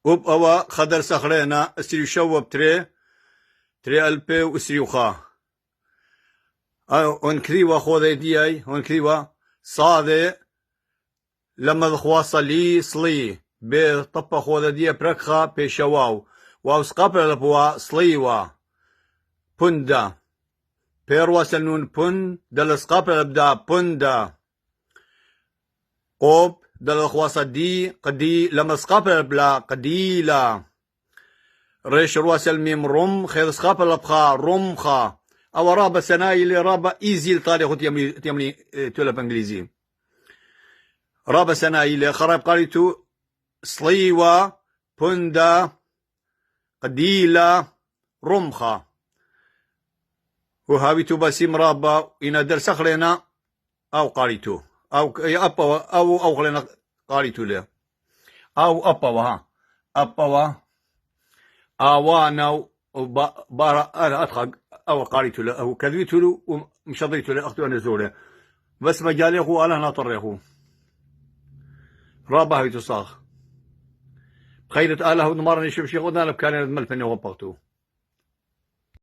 وب أوا خدر سخرينا استري شوب تري ألبي وسريوخا ونكريوا خوذي دياي ونكريوا صادي لما ذخوا صلي صلي بطبا خوذا ديا بركخا بشواو واسقابل لبوا صليوا بندا بيروا سلنون بن دل سقابل بدا بندا قوب دل خواصا دي قدي لما سقابل بلا قديلا ريش رواس الميم رم خير سقابل لبخا رمخا او رابا سناي اللي رابا ايزي طاريخ تيمني تولب انجليزي رابا سناي اللي خراب قاريتو صليوا بندا قديلا رمخا وهاويتو باسيم رابا إنا در سخرينا أو قاريتو أو خلينا قاريتو له أو أبا وها أبا أوانا بارا أنا أتخق أو قاريتو له أو كذبيتو له ومشضيتو له أختو أنا زوله بس مجالي أخو أنا ناطر أخو رابا هاويتو صاخ خيرت آله ونمارني شوف شيخ ودنا لبكاني الملفني وغبغتو